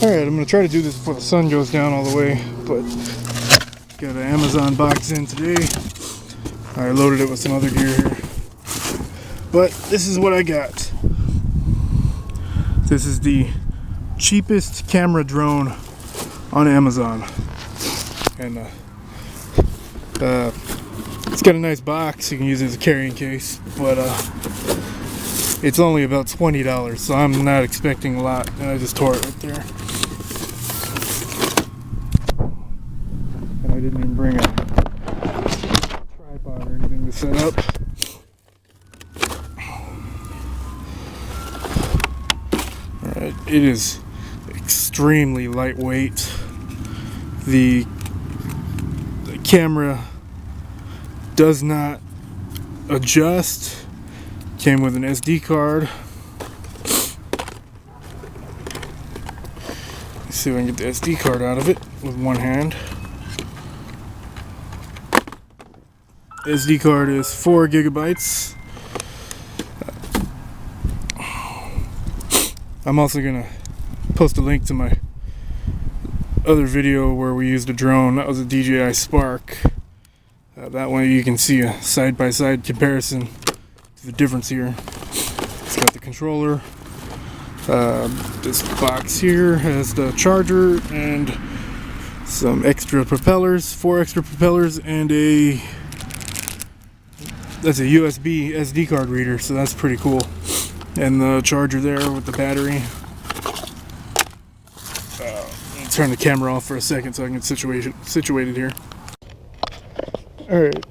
Alright, I'm going to try to do this before the sun goes down all the way, but got an Amazon box in today. I loaded it with some other gear here. But this is what I got. This is the cheapest camera drone on Amazon. And it's got a nice box, you can use it as a carrying case, but it's only about $20, so I'm not expecting a lot, and I just tore it right there. And I didn't even bring a tripod or anything to set up. Alright, it is extremely lightweight. The camera does not adjust. Came with an SD card. Let's see if I can get the SD card out of it with one hand. The SD card is 4 gigabytes. I'm also gonna post a link to my other video where we used a drone. That was a DJI Spark. That way you can see a side-by-side comparison to the difference here. It's got the controller. This box here has the charger and some extra propellers, 4 extra propellers, and that's a USB SD card reader, so that's pretty cool. And the charger there with the battery. I'll turn the camera off for a second so I can get situated here. Alright,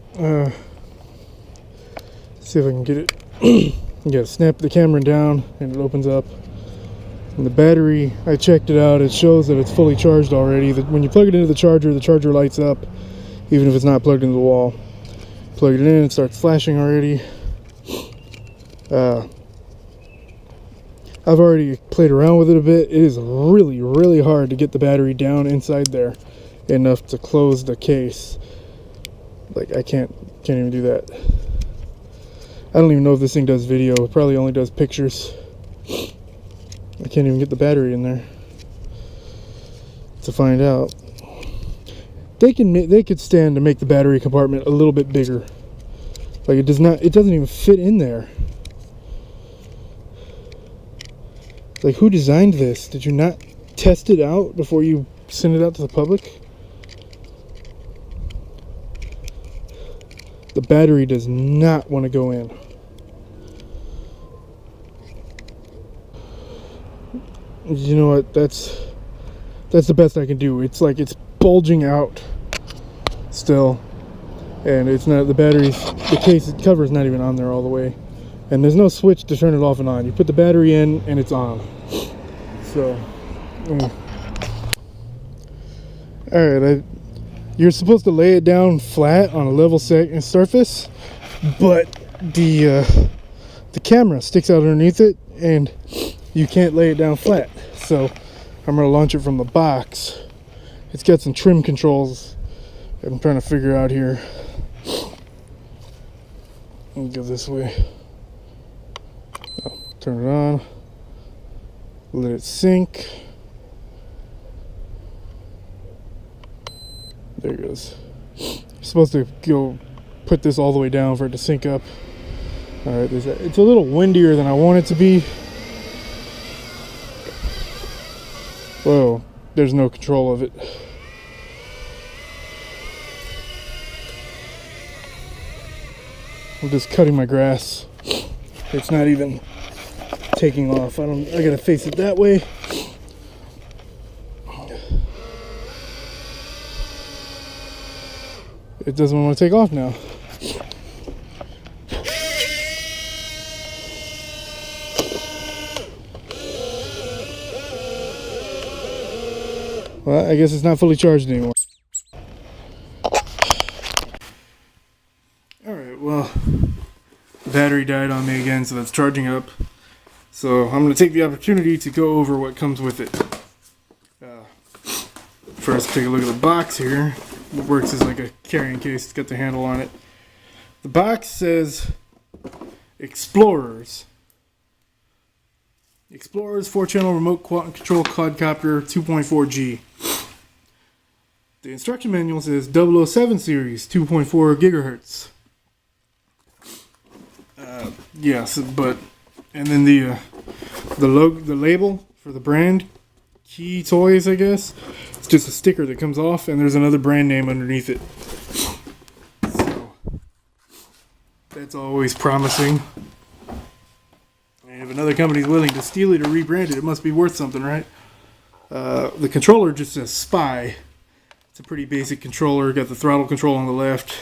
see if I can get it. You gotta snap the camera down and it opens up. And the battery, I checked it out, it shows that it's fully charged already. When you plug it into the charger lights up, even if it's not plugged into the wall. Plug it in, it starts flashing already. I've already played around with it a bit. It is really, really hard to get the battery down inside there enough to close the case. Like, I can't even do that. I don't even know if this thing does video. It probably only does pictures. I can't even get the battery in there to find out. They could stand to make the battery compartment a little bit bigger. Like, it doesn't even fit in there. Like, who designed this? Did you not test it out before you send it out to the public? The battery does not want to go in. You know what? That's the best I can do. It's like it's bulging out still, and it's not, the case cover is not even on there all the way, and there's no switch to turn it off and on. You put the battery in and it's on. So alright, you're supposed to lay it down flat on a level surface, but the camera sticks out underneath it and you can't lay it down flat. So I'm going to launch it from the box. It's got some trim controls I'm trying to figure out here. Let me go this way. Turn it on. Let it sink. There it goes. You're supposed to go put this all the way down for it to sync up. Alright, it's a little windier than I want it to be. Whoa, there's no control of it. I'm just cutting my grass. It's not even taking off. I gotta face it that way. It doesn't want to take off now. Well, I guess it's not fully charged anymore. Alright, well, the battery died on me again, so that's charging up. So I'm going to take the opportunity to go over what comes with it. First, take a look at the box here. It works as like a carrying case. It's got the handle on it. The box says Explorers. Explorer's 4-channel remote control quadcopter 2.4G. The instruction manual says 007 series 2.4 gigahertz. Yes, but and then the label for the brand, Key Toys, I guess. It's just a sticker that comes off, and there's another brand name underneath it. So that's always promising. And if another company's willing to steal it or rebrand it, it must be worth something, right? The controller just says Spy. It's a pretty basic controller. Got the throttle control on the left.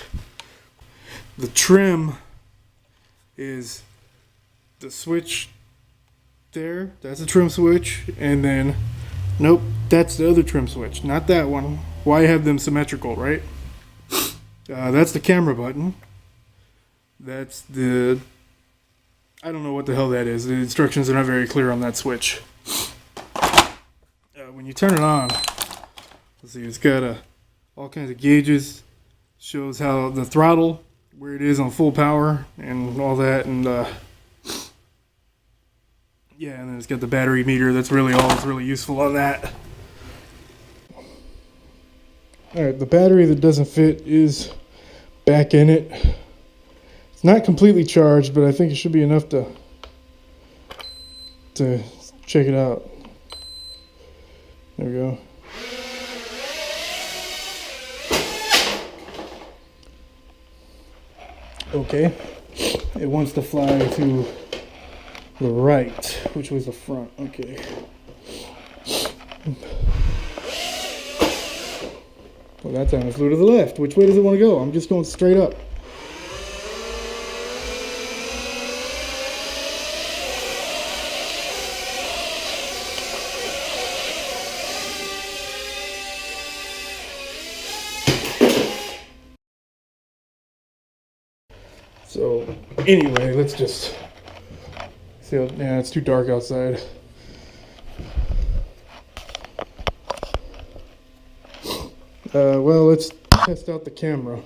The trim is the switch there. That's a trim switch. And then, nope, that's the other trim switch. Not that one. Why have them symmetrical, right? That's the camera button. That's the... I don't know what the hell that is. The instructions are not very clear on that switch. When you turn it on, let's see, it's got all kinds of gauges. Shows how the throttle, where it is on full power, and all that. And yeah, and then it's got the battery meter. That's really all that's really useful on that. Alright, the battery that doesn't fit is back in it. It's not completely charged, but I think it should be enough to check it out. There we go. Okay. It wants to fly to the right, which was the front. Okay. Well, that time it flew to the left. Which way does it want to go? I'm just going straight up. So, anyway, let's just see how, yeah, it's too dark outside. Well, let's test out the camera.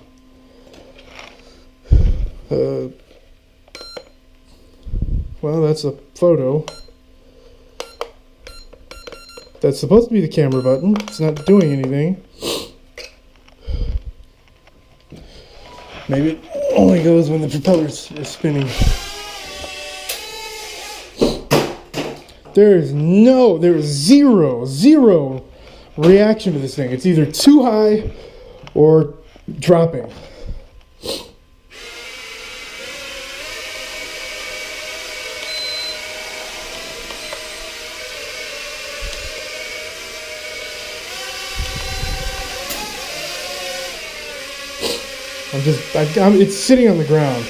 Well, that's a photo. That's supposed to be the camera button. It's not doing anything. Maybe it only goes when the propellers are spinning. There is zero reaction to this thing. It's either too high or dropping. It's sitting on the ground.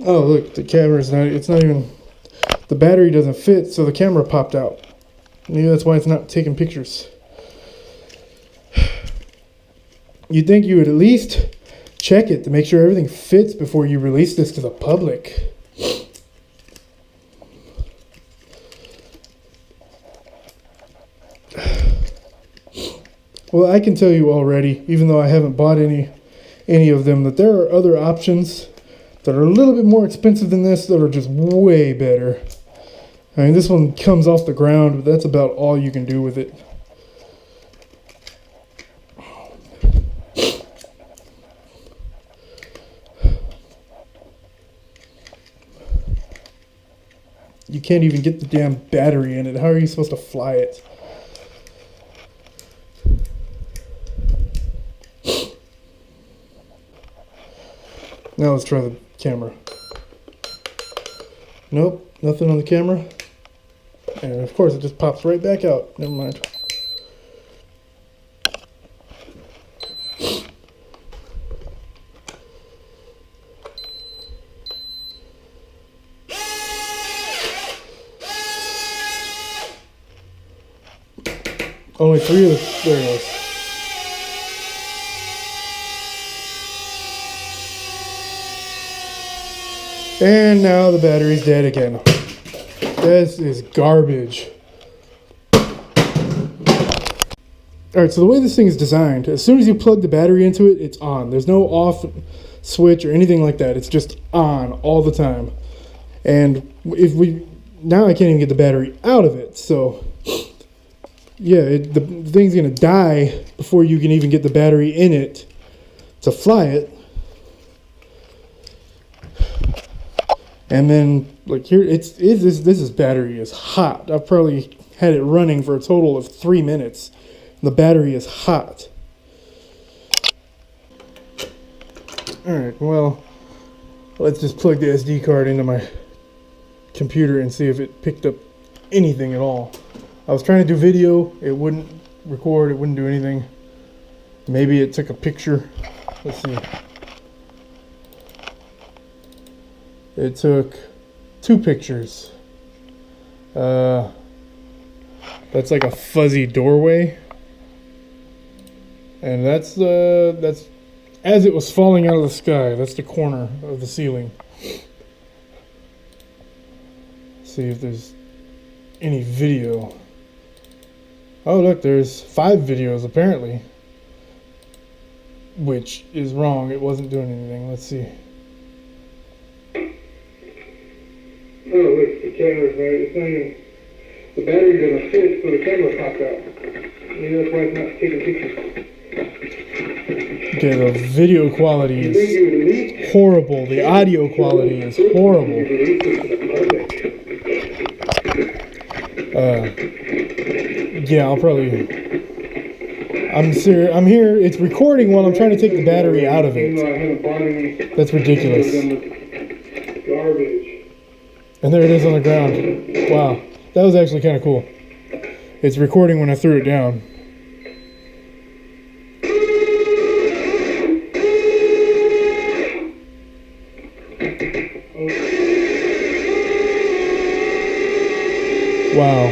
Oh, look, the camera's it's not even, the battery doesn't fit, so the camera popped out. Maybe that's why it's not taking pictures. You'd think you would at least check it to make sure everything fits before you release this to the public. Well, I can tell you already, even though I haven't bought any of them, that there are other options that are a little bit more expensive than this that are just way better. I mean, this one comes off the ground, but that's about all you can do with it. You can't even get the damn battery in it. How are you supposed to fly it? Now let's try the camera. Nope, nothing on the camera. And of course it just pops right back out. Never mind. Only 3 of the, there it goes. And now the battery's dead again. This is garbage. Alright, so the way this thing is designed, as soon as you plug the battery into it, it's on. There's no off switch or anything like that. It's just on all the time. And now I can't even get the battery out of it. So, yeah, the thing's going to die before you can even get the battery in it to fly it. And then, like here, this battery is hot. I've probably had it running for a total of 3 minutes. The battery is hot. Alright, well, let's just plug the SD card into my computer and see if it picked up anything at all. I was trying to do video, it wouldn't record, it wouldn't do anything. Maybe it took a picture. Let's see. It took 2 pictures. That's like a fuzzy doorway. And that's as it was falling out of the sky. That's the corner of the ceiling. See if there's any video. Oh look, there's 5 videos apparently. Which is wrong, it wasn't doing anything. Let's see. Oh look, the camera's right. It's not even, the battery doesn't fit, so the camera popped out. Maybe that's why it's not taking pictures. Okay, the video quality is horrible. The audio quality is horrible. Yeah, I'll probably... I'm here. It's recording while I'm trying to take the battery out of it. That's ridiculous. And there it is on the ground. Wow, that was actually kind of cool. It's recording when I threw it down. Wow.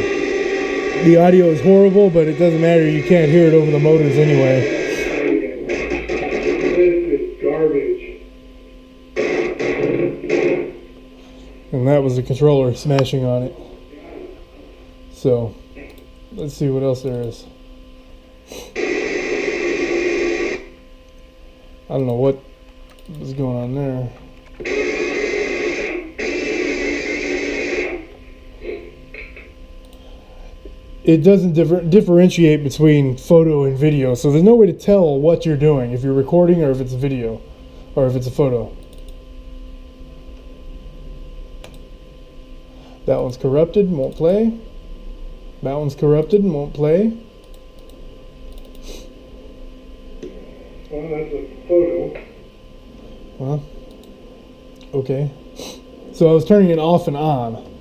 The audio is horrible, but it doesn't matter. You can't hear it over the motors anyway. This is garbage. And that was the controller smashing on it. So, let's see what else there is. I don't know what was going on there. It doesn't differentiate between photo and video, so there's no way to tell what you're doing, if you're recording or if it's a video, or if it's a photo. That one's corrupted and won't play. That one's corrupted and won't play. Well, that's a photo. Well, okay. So I was turning it off and on.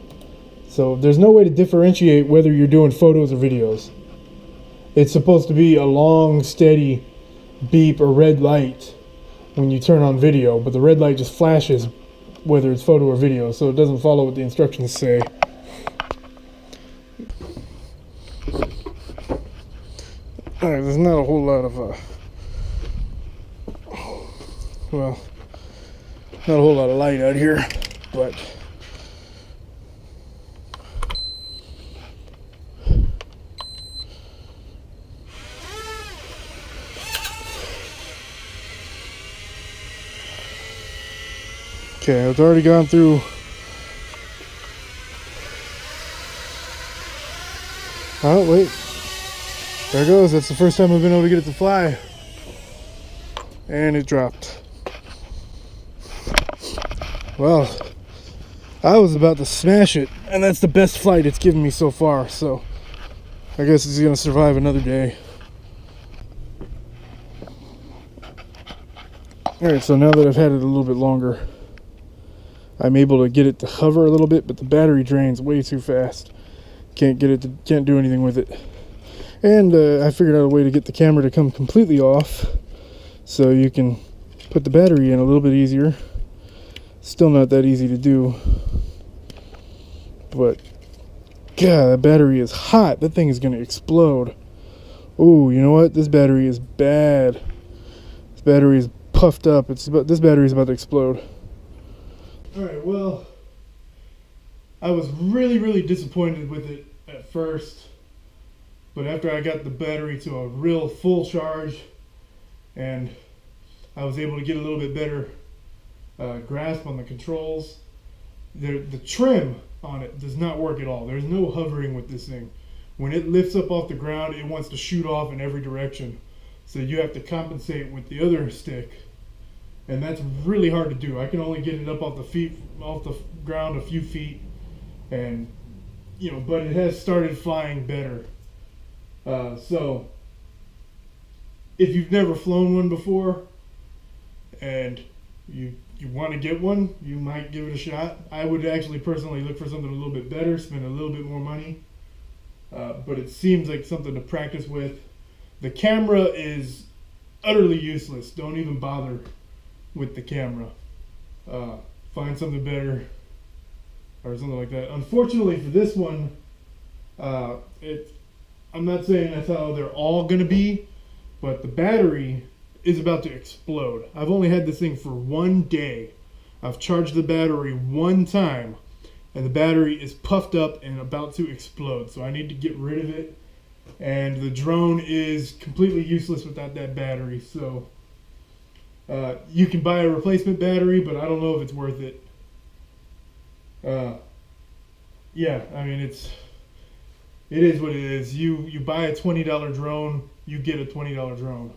So there's no way to differentiate whether you're doing photos or videos. It's supposed to be a long, steady beep or red light when you turn on video, but the red light just flashes whether it's photo or video, so it doesn't follow what the instructions say. Alright, there's not a whole lot of, well, not a whole lot of light out here, but okay, it's already gone through. Oh, wait. There it goes. That's the first time I've been able to get it to fly. And it dropped. Well, I was about to smash it, and that's the best flight it's given me so far, so I guess it's going to survive another day. Alright, so now that I've had it a little bit longer, I'm able to get it to hover a little bit, but the battery drains way too fast. Can't do anything with it. And I figured out a way to get the camera to come completely off, so you can put the battery in a little bit easier. Still not that easy to do, but God, that battery is hot. That thing is going to explode. Oh, you know what? This battery is bad. This battery is puffed up. This battery is about to explode. Alright, well, I was really disappointed with it at first, but after I got the battery to a real full charge and I was able to get a little bit better grasp on the controls, the trim on it does not work at all. There's no hovering with this thing. When it lifts up off the ground, it wants to shoot off in every direction. So you have to compensate with the other stick, and that's really hard to do. I can only get it up off the ground a few feet, and but it has started flying better. So if you've never flown one before and you want to get one, you might give it a shot. I would actually personally look for something a little bit better, spend a little bit more money, but it seems like something to practice with. The camera is utterly useless. Don't even bother with the camera. Find something better or something like that. Unfortunately for this one, I'm not saying that's how they're all going to be, but the battery is about to explode. I've only had this thing for 1 day. I've charged the battery 1 time, and the battery is puffed up and about to explode. So I need to get rid of it. And the drone is completely useless without that battery. So you can buy a replacement battery, but I don't know if it's worth it. Yeah, I mean, it is what it is. You buy a $20 drone, you get a $20 drone.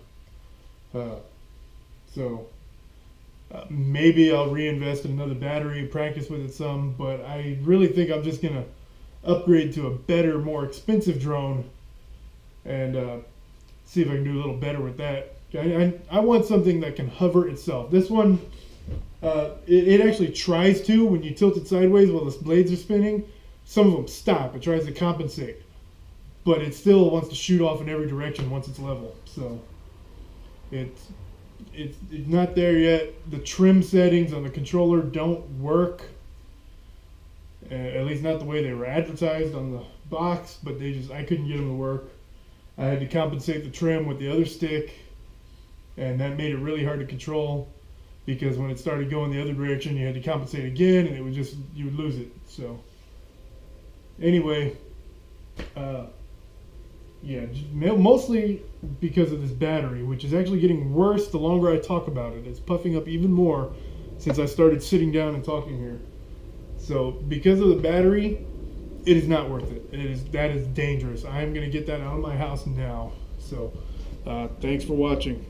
Maybe I'll reinvest in another battery, practice with it some, but I really think I'm just gonna upgrade to a better, more expensive drone and see if I can do a little better with that. I want something that can hover itself. This one, it actually tries to when you tilt it sideways while the blades are spinning. Some of them stop. It tries to compensate, but it still wants to shoot off in every direction once it's level. So it's not there yet. The trim settings on the controller don't work, at least not the way they were advertised on the box, but I couldn't get them to work. I had to compensate the trim with the other stick, and that made it really hard to control because when it started going the other direction, you had to compensate again, and you would lose it. So anyway, yeah, mostly because of this battery, which is actually getting worse the longer I talk about it. It's puffing up even more since I started sitting down and talking here. So because of the battery, it is not worth it. That is dangerous. I am going to get that out of my house now. So thanks for watching.